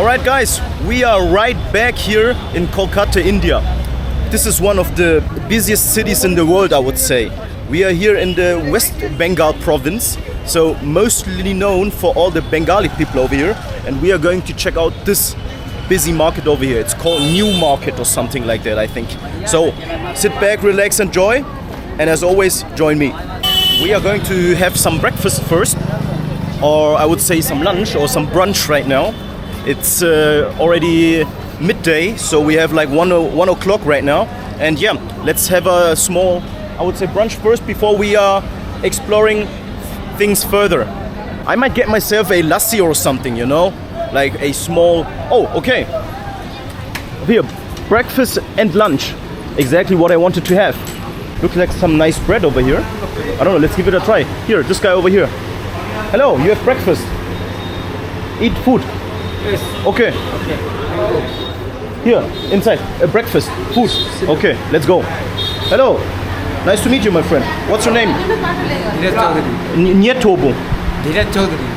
Alright guys, we are right back here in Kolkata, India. This is one of the busiest cities in the world, I would say. We are here in the West Bengal province, so mostly known for all the Bengali people over here. And we are going to check out this busy market over here. It's called New Market or something like that, I think. So sit back, relax, enjoy, and as always, join me. We are going to have some breakfast first, or I would say some lunch or some brunch right now. It's already midday, so we have like 1 o'clock right now. And yeah, let's have a small, I would say, brunch first before we are exploring things further. I might get myself a lassi or something, you know, like a small. Oh, okay. Here, breakfast and lunch. Exactly what I wanted to have. Looks like some nice bread over here. I don't know. Let's give it a try. Here, this guy over here. Hello, you have breakfast. Eat food. Yes. Okay. Here, inside, breakfast, food. Okay, let's go. Hello. Nice to meet you, my friend. What's your name? Nietobo.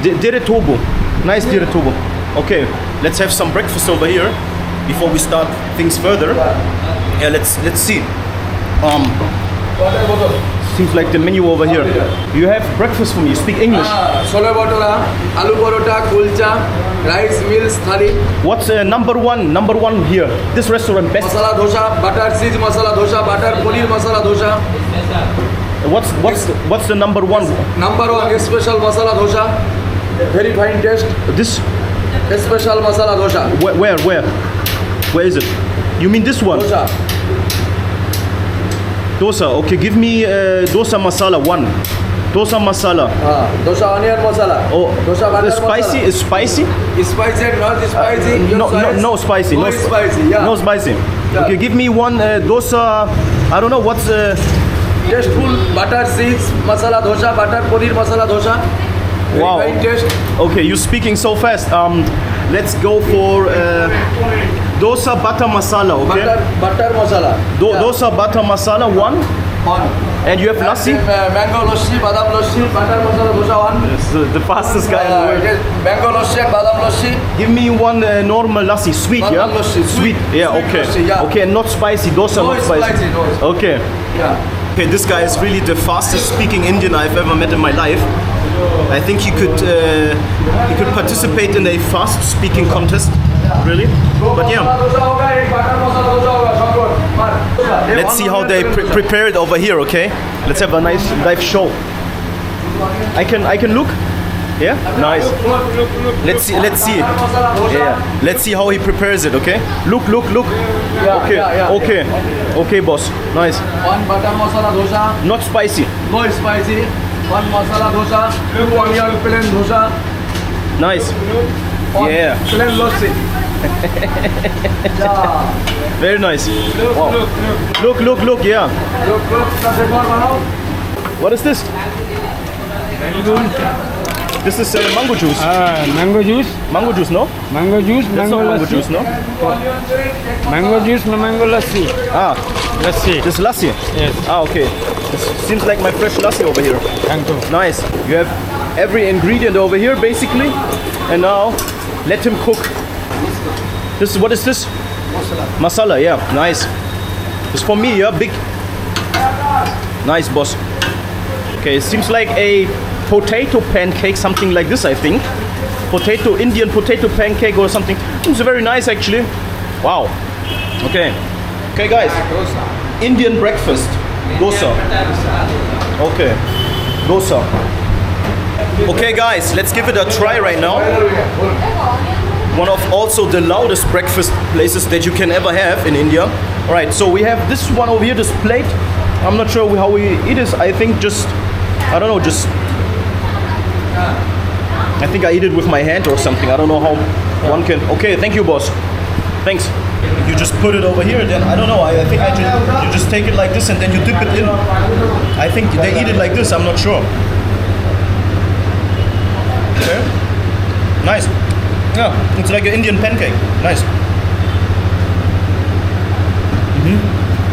Diretobo. Nice, Diretobo. Okay, let's have some breakfast over here before we start things further. Yeah, let's see. Seems like the menu over here. You have breakfast for me. You speak English. Chole bhatura, aloo parota, kulcha, rice meals, thali. What's number one here? This restaurant best. Masala dosa, butter cheese masala dosa, butter paneer masala dosa. What's the number one? Number one special masala dosa. Very fine taste. This Special masala dosa. Where is it? You mean this one? Dosa. Dosa. Okay, give me dosa masala one. Dosa masala. Dosa onion masala. Oh, dosa butter spicy. masala. Is spicy? Is spicy and not spicy. No spicy. No spicy. Yeah. No spicy. Yeah. Okay, give me one dosa. I don't know what's. Tasteful butter cheese masala dosa, butter paneer masala dosa. Wow. Very fine taste. Okay, you're speaking so fast. Let's go for dosa butter masala. Okay. Butter masala. Dosa butter masala one. And you have lassi? Mango lassi, badam lassi, butter masala dosa one. It's the fastest guy in the world. Mango lassi and badam lassi. Give me one normal lassi, sweet, Badam yeah? lassi, Sweet, yeah, sweet okay. lassi, yeah. Okay, and not spicy, dosa No not spicy. spicy, no. Okay. Yeah. Okay, this guy is really the fastest speaking Indian I've ever met in my life. I think he could participate in a fast speaking contest, really. But yeah, let's see how they prepare it over here. Okay, let's have a nice live show. I can look. Yeah, nice. Let's see. Yeah, let's see how he prepares it. Okay, look. Okay, boss. Nice. One butter masala dosa. Not spicy. No spicy. One masala dosa. Two onion plain dosa. Nice. Yeah. Plain lassi. Yeah. Very nice. Wow. Look. Yeah. Look. What is this? This is mango juice. Mango juice. Mango juice, no? Mango juice. That's not mango juice, no? Mango juice. Mango lassi. Ah, Lassi. this lassi. Yes. Ah, okay. This seems like my fresh lassi over here. Thank you. Nice. You have every ingredient over here, basically. And now, let him cook. What is this? Masala, yeah. Nice. It's for me, yeah. Big. Nice, boss. Okay, it seems like a potato pancake, something like this, I think. Indian potato pancake or something. It's very nice, actually. Wow. Okay, guys. Indian breakfast. Dosa. Okay. Dosa. Okay, guys, let's give it a try right now. One of also the loudest breakfast places that you can ever have in India. All right, so we have this one over here, this plate. I'm not sure how we eat this. I think I think I eat it with my hand or something. I don't know how one can. Okay, thank you, boss. Thanks. You just put it over here, then I don't know. I think you just take it like this and then you dip it in. I think they eat it like this. I'm not sure. Okay. Nice. Yeah, it's like an Indian pancake. Nice.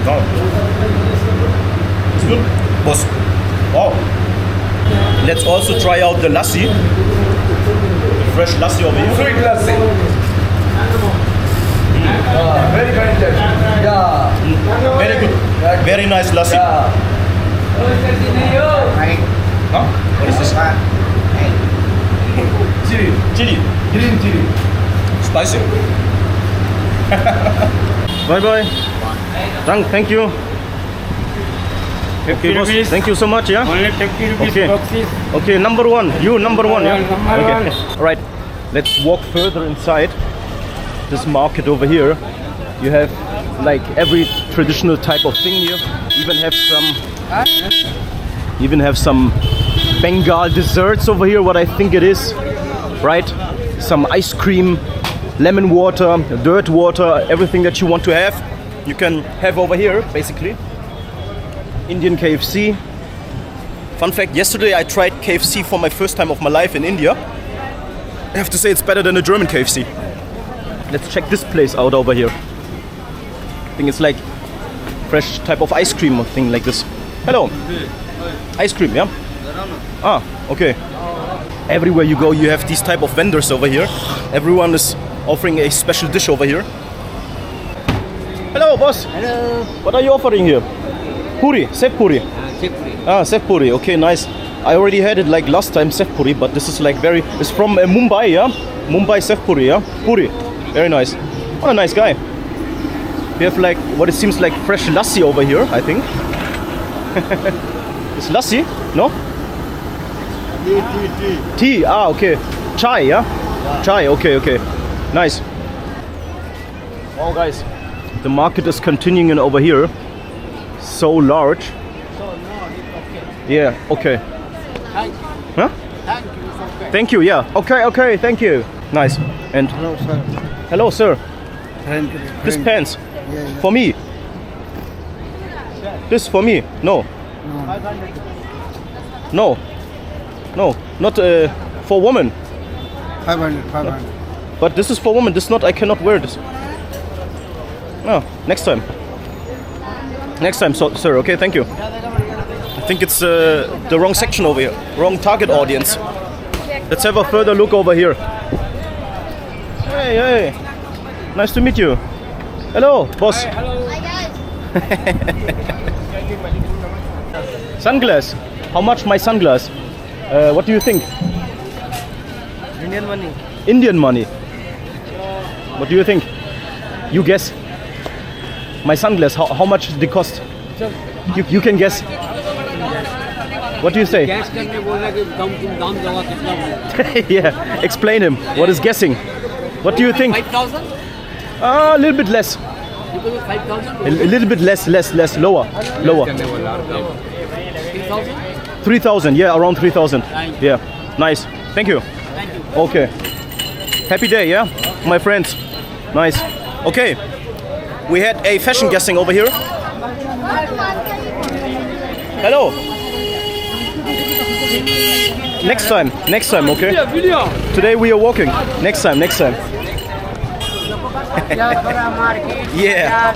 Wow. It's good, boss. Wow. Let's also try out the lassi. The fresh lassi over here. Sweet lassi. Very fine taste. Yeah. Very good. Very nice lassi. Yeah. Huh? What is this? Chili. Chili. Green chili. Spicy. Bye bye. Thank you. Okay, boss. rupees. Thank you so much. Yeah. Only 50 rupees Okay. boxes. Okay, number one. You number one. Yeah. Number Okay. one. All right. Let's walk further inside this market over here. You have like every traditional type of thing here. Even have some Bengal desserts over here. What I think it is, right? Some ice cream, lemon water, dirt water, everything that you want to have, you can have over here, basically. Indian KFC. Fun fact, yesterday I tried KFC for my first time of my life in India. I have to say it's better than a German KFC. Let's check this place out over here. I think it's like fresh type of ice cream or thing like this. Hello. Ice cream, yeah? Ah, okay. Everywhere you go, you have these type of vendors over here. Everyone is offering a special dish over here. Hello, boss. Hello. What are you offering here? Puri, Sev Puri. Ah, Sev Puri. Okay, nice. I already had it like last time, Sev Puri, but this is like very. It's from Mumbai, yeah. Mumbai Sev Puri, yeah. Puri. Very nice. What a nice guy. We have like what it seems like fresh lassi over here, I think. It's lassi? No? Tea. Ah, okay. Chai, yeah? Chai, okay. Nice. Wow, guys. The market is continuing over here. So large. Yeah, okay. Huh? Thank you, yeah. Okay, thank you. Nice. And Hello, sir. hello, sir. Thank you. This pants. Yeah. For me. This for me. No. No. No. Not for woman. 500. But this is for woman. This not. I cannot wear this. No. Next time. Next time, so, sir. Okay. Thank you. I think it's the wrong section over here. Wrong target audience. Let's have a further look over here. Hey. Nice to meet you. Hello, boss. Sunglass. How much my sunglass? What do you think? Indian money. Indian money. What do you think? You guess. My sunglass. How much they cost? You can guess. What do you say? Gas करने बोलना कि दाम जगह कितना बोल Yeah. Explain him. What is guessing? What do you think? 5,000 A little bit less. because 5,000 A little bit less. Lower. 3,000 3,000. Yeah, around 3,000. Thank Yeah. Nice. Thank you. Okay. Happy day, yeah, my friends. Nice. Okay. We had a fashion guessing over here. Hello. Next time, okay? Today we are walking. Next time. Yeah.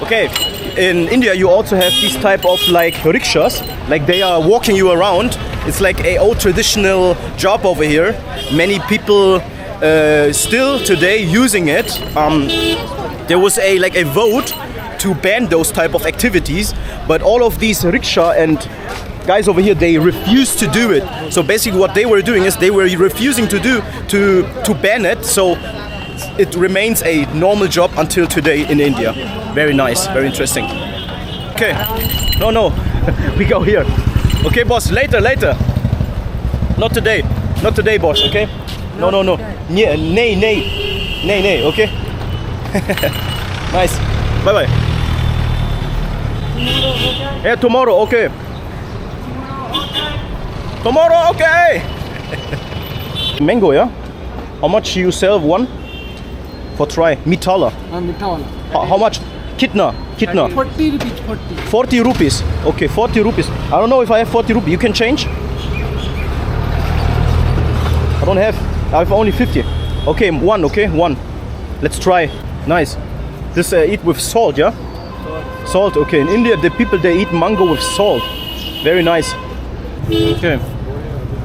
Okay. In India, you also have these type of like rickshaws. Like they are walking you around. It's like a old traditional job over here. Many people still today using it. There was a vote to ban those type of activities, but all of these rickshaw and guys over here, they refused to do it. So basically what they were doing is they were refusing to ban it. So it remains a normal job until today in India. Very nice, very interesting. Okay, no, we go here. Okay, boss, later. Not today, boss, okay? No. Nay, okay? Nice, bye. Yeah, tomorrow, okay. Tomorrow, okay. Mango, yeah? How much you sell one? For try, mitala. How much? Kitna? 40 rupees. 40 rupees. Okay, 40 rupees. I don't know if I have 40 rupees. You can change? I don't have. I have only 50. Okay, one. Let's try. Nice. This eat with salt, yeah? Salt, okay. In India, the people, they eat mango with salt. Very nice. Okay.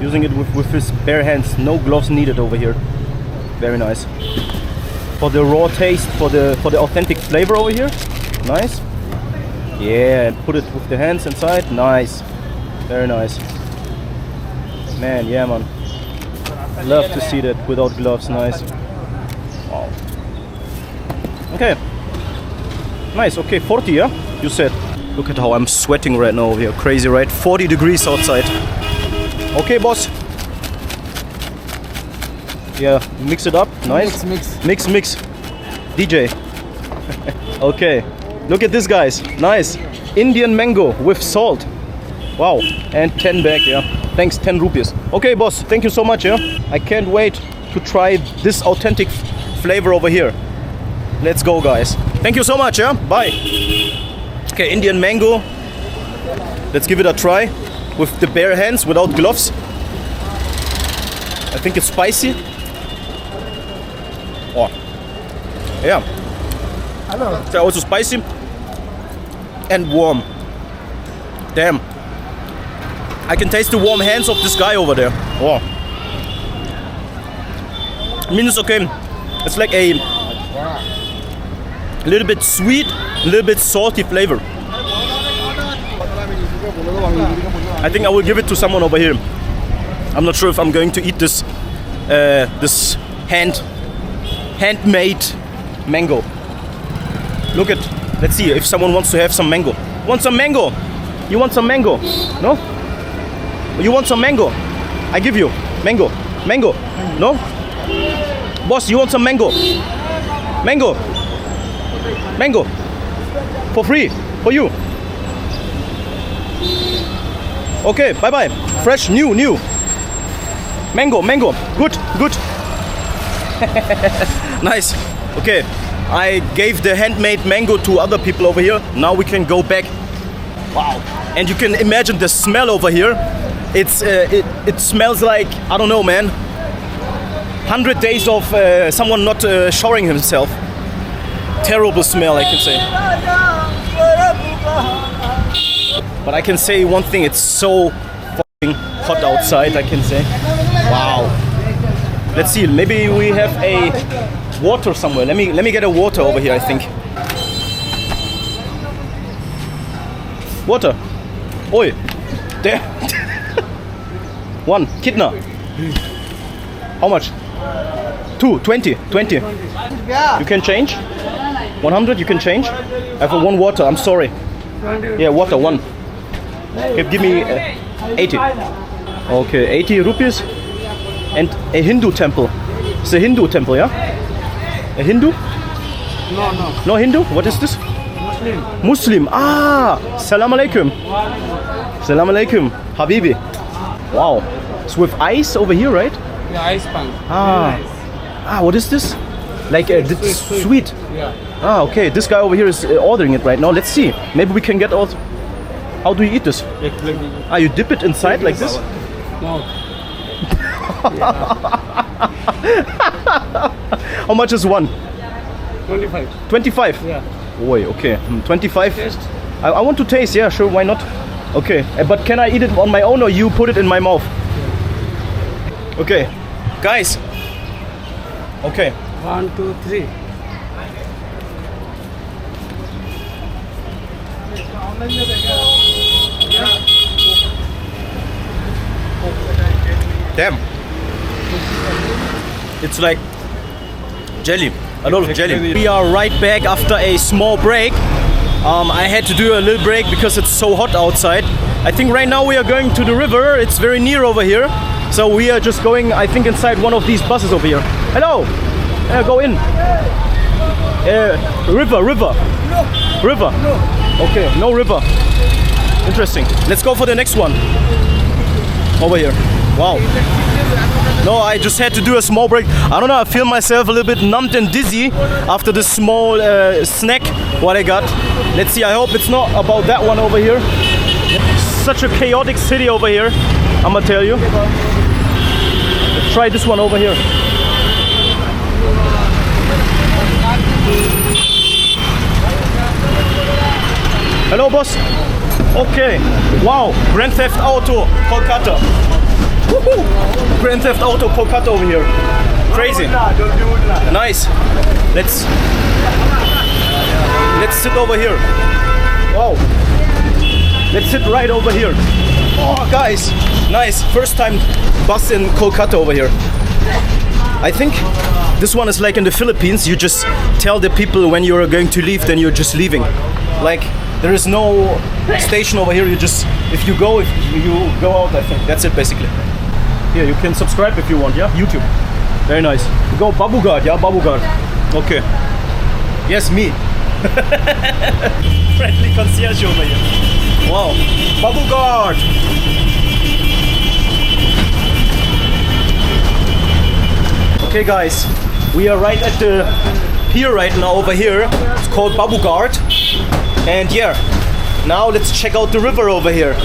Using it with his bare hands. No gloves needed over here. Very nice. for the raw taste, for the authentic flavor over here. Nice. Yeah, and put it with the hands inside. Nice. Very nice. Man, yeah, man. Love to see that without gloves. Nice. Wow. Okay. Nice. Okay, 40, yeah? You said. Look at how I'm sweating right now over here. Crazy, right? 40 degrees outside. Okay, boss. Yeah, mix it up. Nice. Mix. DJ. Okay. Look at this, guys. Nice. Indian mango with salt. Wow. And 10 back, yeah. Thanks, 10 rupees. Okay, boss. Thank you so much, yeah. I can't wait to try this authentic flavor over here. Let's go, guys. Thank you so much, yeah. Bye. Okay, Indian mango. Let's give it a try with the bare hands, without gloves. I think it's spicy. Oh, yeah. It's also spicy and warm. Damn. I can taste the warm hands of this guy over there. Oh. I mean, it's okay. It's like a little bit sweet, a little bit salty flavor. I think I will give it to someone over here. I'm not sure if I'm going to eat this this handmade mango. Look at, let's see if someone wants to have some mango. Want some mango? You want some mango? No? You want some mango? I give you mango. Mango? No? Boss, you want some mango? Mango? Mango? For free? For you? Okay, bye bye. Fresh, new. Mango. Good. Nice. Okay, I gave the handmade mango to other people over here. Now we can go back. Wow. And you can imagine the smell over here. It smells like, I don't know, man, 100 days of someone not showering himself. Terrible smell, I can say. But I can say one thing, it's so fucking hot outside, I can say. Wow. Let's see, maybe we have a water somewhere. Let me get a water over here, I think. Water. Oi. There. One. Kitna. How much? 2. 20. You can change? 100 you can change? I have one water, I'm sorry. Yeah, water, 1. Okay, give me 80. Okay, 80 rupees. And a Hindu temple. It's a Hindu temple, yeah? A Hindu? No. No Hindu? What is this? Muslim. Ah! Salam alaikum. Salam alaikum. Habibi. Wow. It's with ice over here, right? Yeah, ice punk. Ah, what is this? Like this sweet. Yeah. Ah, okay. This guy over here is ordering it right now. Let's see. Maybe we can get also. How do you eat this? Ah, you dip it inside like this? No. How much is one? 25. 25? Yeah. Oi, okay. 25? Taste? I want to taste, yeah, sure, why not? Okay, but can I eat it on my own or you put it in my mouth? Okay, guys. Okay. 1, 2, 3. Damn. It's like jelly. A lot of jelly. We are right back after a small break. I had to do a little break because it's so hot outside. I think right now we are going to the river. It's very near over here. So we are just going, I think, inside one of these buses over here. Hello. Go in. River. Okay, no river. Interesting. Let's go for the next one. Over here. Wow. No, I just had to do a small break. I don't know, I feel myself a little bit numbed and dizzy after this small snack what I got. Let's see, I hope it's not about that one over here. Such a chaotic city over here, I'ma tell you. Let's try this one over here. Hello, boss. Okay. Wow. Grand Theft Auto, Kolkata. Woohoo! Grand Theft Auto, Kolkata over here. Crazy. Nice. Let's sit over here. Wow. Let's sit right over here. Oh, guys. Nice. First time bus in Kolkata over here. I think this one is like in the Philippines. You just tell the people when you're going to leave, then you're just leaving. Like, there is no station over here. You just, if you go out, I think. That's it, basically. Here, you can subscribe if you want, yeah? YouTube. Very nice. Go Babu Ghat, yeah? Babu Ghat. Okay. Yes, me. Friendly concierge over here. Wow. Babu Ghat. Okay, guys. We are right at the pier right now over here. It's called Babu Ghat. And yeah, now let's check out the river over here.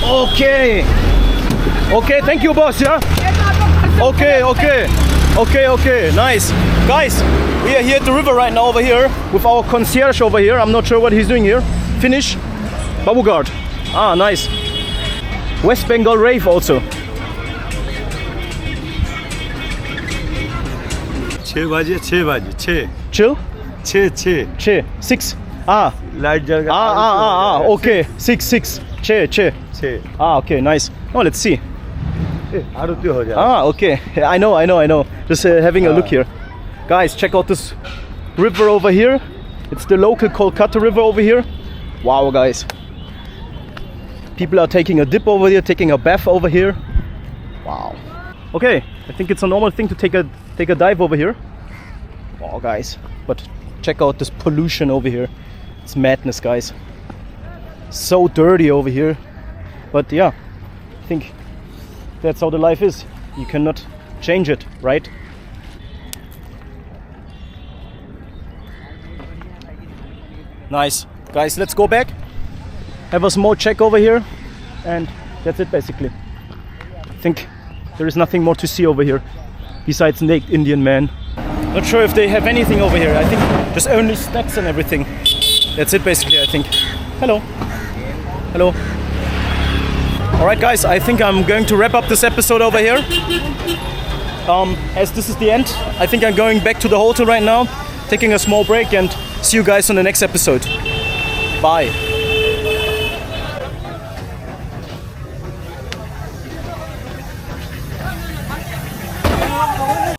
Okay. Okay, thank you, boss, yeah? Okay, nice. Guys, we are here at the river right now over here with our concierge over here. I'm not sure what he's doing here. Finish. Babu Ghat. Ah, nice. West Bengal rave also. 6 बजे 6 बजे 6 Chill? 6 6 Che. 6. Ah. Light जल गया Okay. 6. Che. 6 Ah, okay, nice. Oh, let's see. आरती हो जाए Ah, okay. I know. Just having a look here. Guys, check out this river over here. It's the local Kolkata river over here. Wow, guys. People are taking a dip over here, taking a bath over here. Wow. Okay, I think it's a normal thing to take a dive over here. Wow, guys. But check out this pollution over here. It's madness, guys. So dirty over here. But yeah, I think that's how the life is. You cannot change it, right? Nice. Guys, let's go back. Have a small check over here. And that's it, basically. I think there is nothing more to see over here besides naked Indian man. Not sure if they have anything over here. I think just only snacks and everything. That's it, basically, I think. Hello. Alright, guys, I think I'm going to wrap up this episode over here. As this is the end, I think I'm going back to the hotel right now, taking a small break, and see you guys on the next episode. Bye.